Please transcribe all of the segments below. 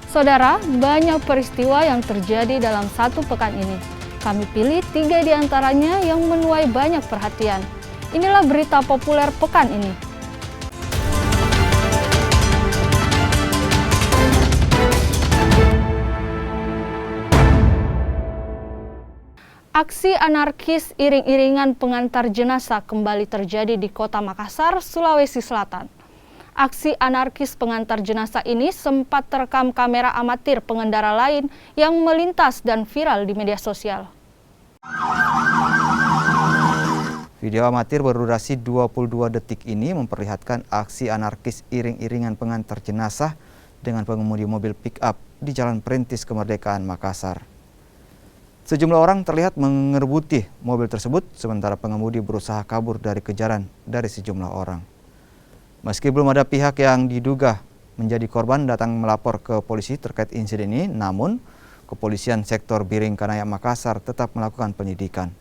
Saudara, banyak peristiwa yang terjadi dalam satu pekan ini. Kami pilih 3 di antaranya yang menuai banyak perhatian. Inilah berita populer pekan ini. Aksi anarkis iring-iringan pengantar jenazah kembali terjadi di Kota Makassar, Sulawesi Selatan. Aksi anarkis pengantar jenazah ini sempat terekam kamera amatir pengendara lain yang melintas dan viral di media sosial. Video amatir berdurasi 22 detik ini memperlihatkan aksi anarkis iring-iringan pengantar jenazah dengan pengemudi mobil pick-up di Jalan Perintis Kemerdekaan, Makassar. Sejumlah orang terlihat mengerebuti mobil tersebut, sementara pengemudi berusaha kabur dari kejaran dari sejumlah orang. Meski belum ada pihak yang diduga menjadi korban datang melapor ke polisi terkait insiden ini, namun Kepolisian Sektor Biring Kanaya Makassar tetap melakukan penyidikan.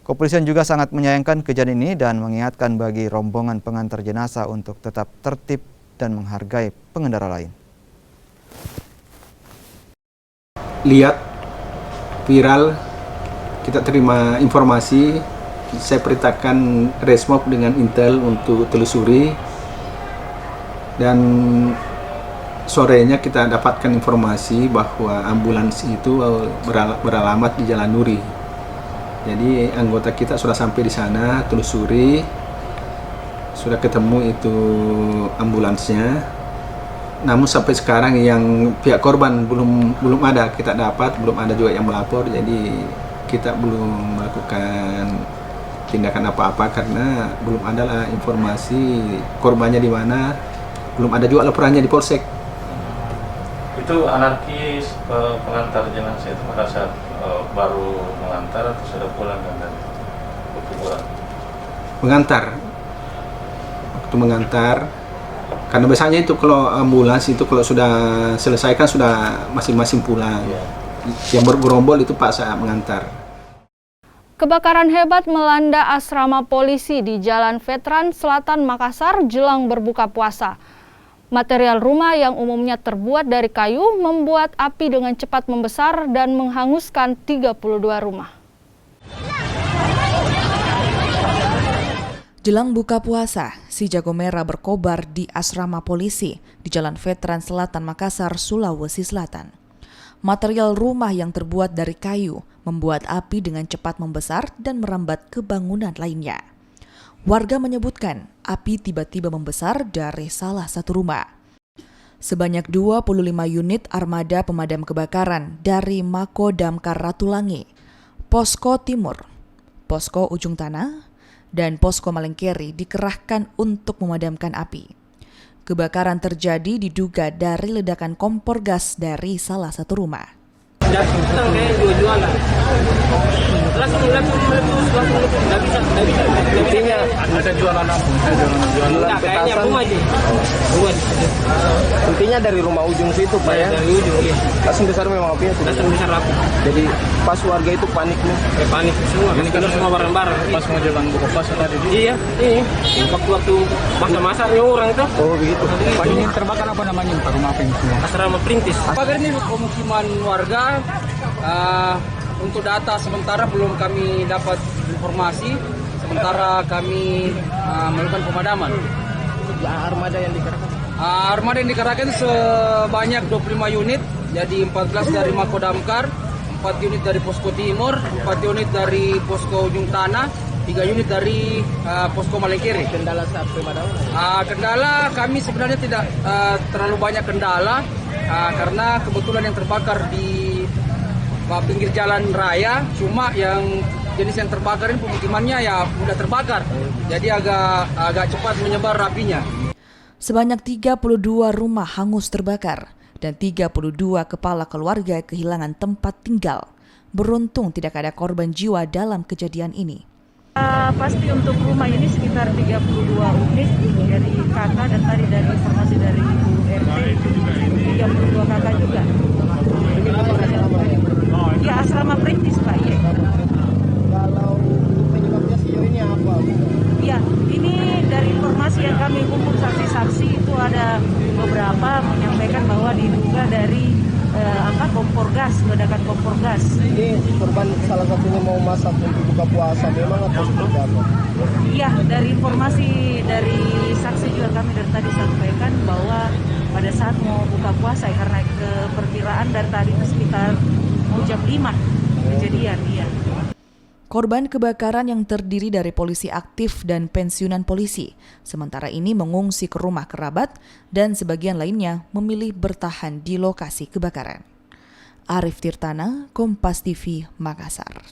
Kepolisian juga sangat menyayangkan kejadian ini dan mengingatkan bagi rombongan pengantar jenazah untuk tetap tertib dan menghargai pengendara lain. Lihat viral, kita terima informasi, saya perintahkan Resmob dengan Intel untuk telusuri, dan sorenya kita dapatkan informasi bahwa ambulans itu beralamat di Jalan Nuri. Jadi anggota kita sudah sampai di sana, telusuri, sudah ketemu itu ambulansnya. Namun sampai sekarang yang pihak korban belum ada, kita dapat, belum ada juga yang melapor, jadi kita belum melakukan tindakan apa-apa karena belum ada lah informasi korbannya di mana, belum ada juga laporannya di Polsek. Itu anarkis pengantar jenazah itu pada saat baru mengantar atau sudah pulang kan dari kuburan? Mengantar, waktu mengantar. Karena biasanya itu kalau ambulans itu kalau sudah selesai kan sudah masing-masing pulang. Yang bergerombol itu Pak saat mengantar. Kebakaran hebat melanda asrama polisi di Jalan Veteran Selatan Makassar jelang berbuka puasa. Material rumah yang umumnya terbuat dari kayu membuat api dengan cepat membesar dan menghanguskan 32 rumah. Jelang buka puasa, si jago merah berkobar di asrama polisi di Jalan Veteran Selatan Makassar, Sulawesi Selatan. Material rumah yang terbuat dari kayu membuat api dengan cepat membesar dan merambat ke bangunan lainnya. Warga menyebutkan api tiba-tiba membesar dari salah satu rumah. Sebanyak 25 unit armada pemadam kebakaran dari Mako Damkar Ratulangi, Posko Timur, Posko Ujung Tanah, dan Posko Malengkeri dikerahkan untuk memadamkan api. Kebakaran terjadi diduga dari ledakan kompor gas dari salah satu rumah. Intinya ada jualan apa? Kayaknya rumah aja. Intinya dari rumah ujung situ Pak ya? Dari ujung, iya. Langsung besar memang apinya? Langsung besar api. Jadi pas warga itu panik nih? Panik semua. Ini kan semua bareng-bareng. Pas mau jalan buka puasa tadi? Iya. Waktu masa-masa orang itu. Oh begitu. Ini terbakar apa namanya Pak rumah api semua? Asrama Perintis. Pagar ini pemukiman warga. Untuk data sementara belum kami dapat informasi, sementara kami melakukan pemadaman. Armada yang dikerahkan? Armada yang dikerahkan sebanyak 25 unit, jadi 14 dari Mako Damkar, 4 unit dari Posko Timur, 4 unit dari Posko Ujung Tanah, 3 unit dari Posko Malengkeri. Kendala saat pemadaman? Kendala kami sebenarnya tidak terlalu banyak kendala, karena kebetulan yang terbakar di pinggir jalan raya, cuma yang jenis yang terbakar ini pemukimannya ya udah terbakar, jadi agak cepat menyebar apinya. Sebanyak 32 rumah hangus terbakar dan 32 kepala keluarga kehilangan tempat tinggal. Beruntung tidak ada korban jiwa dalam kejadian ini. Pasti untuk rumah ini sekitar 32 unit dari kakak, dan tadi dari informasi dari Ibu RT 32 kakak juga. Ya asrama Perintis Pak. Ya. Kalau penyebabnya sejauh ini apa? Ya, ini dari informasi yang kami kumpul saksi-saksi itu ada beberapa menyampaikan bahwa diduga berasal dari kompor gas, ledakan kompor gas. Ini korban salah satunya mau masak untuk buka puasa memang atau seperti apa? Iya, dari informasi dari saksi juga kami dari tadi sampaikan bahwa pada saat mau buka puasa karena keperkiraan dari tadi itu sekitar mau jam 5 kejadian. Iya. Korban kebakaran yang terdiri dari polisi aktif dan pensiunan polisi, sementara ini mengungsi ke rumah kerabat dan sebagian lainnya memilih bertahan di lokasi kebakaran. Arif Tirtana, Kompas TV, Makassar.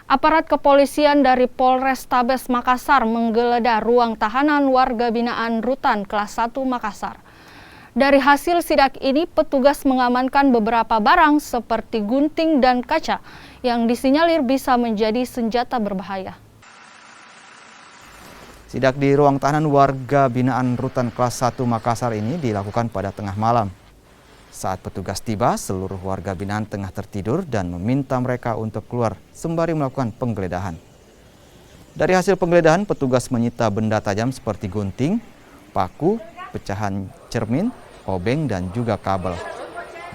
Aparat kepolisian dari Polrestabes Makassar menggeledah ruang tahanan warga binaan Rutan kelas 1 Makassar. Dari hasil sidak ini, petugas mengamankan beberapa barang seperti gunting dan kaca yang disinyalir bisa menjadi senjata berbahaya. Sidak di ruang tahanan warga binaan Rutan kelas 1 Makassar ini dilakukan pada tengah malam. Saat petugas tiba, seluruh warga binaan tengah tertidur dan meminta mereka untuk keluar sembari melakukan penggeledahan. Dari hasil penggeledahan, petugas menyita benda tajam seperti gunting, paku, pecahan cermin, obeng, dan juga kabel.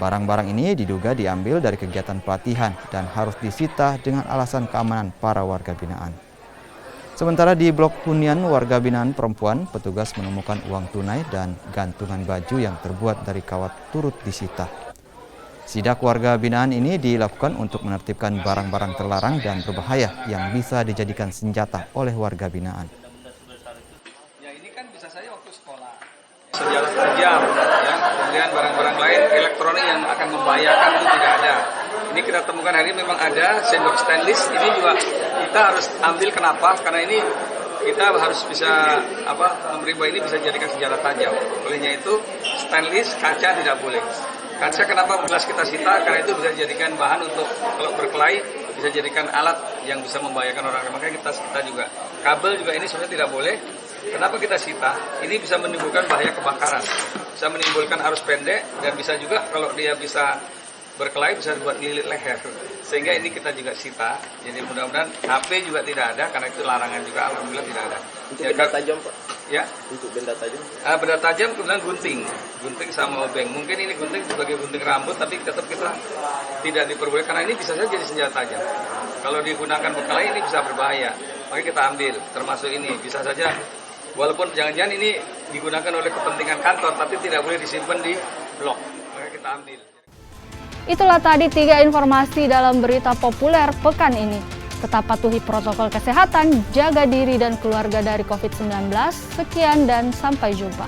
Barang-barang ini diduga diambil dari kegiatan pelatihan dan harus disita dengan alasan keamanan para warga binaan. Sementara di blok hunian warga binaan perempuan, petugas menemukan uang tunai dan gantungan baju yang terbuat dari kawat turut disita. Sidak warga binaan ini dilakukan untuk menertibkan barang-barang terlarang dan berbahaya yang bisa dijadikan senjata oleh warga binaan. Senjata tajam, ya, kemudian barang-barang lain elektronik yang akan membahayakan itu tidak ada. Ini kita temukan hari ini memang ada sendok stainless. Ini juga kita harus ambil, kenapa? Karena ini kita harus bisa memberi bahwa ini bisa dijadikan senjata tajam. Olehnya itu stainless, kaca tidak boleh. Kaca kenapa gelas kita sita? Karena itu bisa dijadikan bahan untuk kalau berkelahi, bisa jadikan alat yang bisa membahayakan orang. Makanya kita juga kabel juga ini sebenarnya tidak boleh. Kenapa kita sita? Ini bisa menimbulkan bahaya kebakaran, bisa menimbulkan arus pendek, dan bisa juga kalau dia bisa berkelahi bisa buat lilit leher. Sehingga ini kita juga sita. Jadi mudah-mudahan HP juga tidak ada, karena itu larangan juga, alhamdulillah tidak ada. Untuk benda tajam, Pak? Ya. Untuk benda tajam? Benda tajam kemudian gunting sama obeng. Mungkin ini gunting sebagai gunting rambut, tapi tetap kita tidak diperbolehkan karena ini bisa saja jadi senjata tajam. Kalau digunakan berkelahi ini bisa berbahaya. Makanya kita ambil, termasuk ini bisa saja. Walaupun jangan-jangan ini digunakan oleh kepentingan kantor, tapi tidak boleh disimpan di blok. Maka kita ambil. Itulah tadi 3 informasi dalam berita populer pekan ini. Tetap patuhi protokol kesehatan, jaga diri dan keluarga dari COVID-19. Sekian dan sampai jumpa.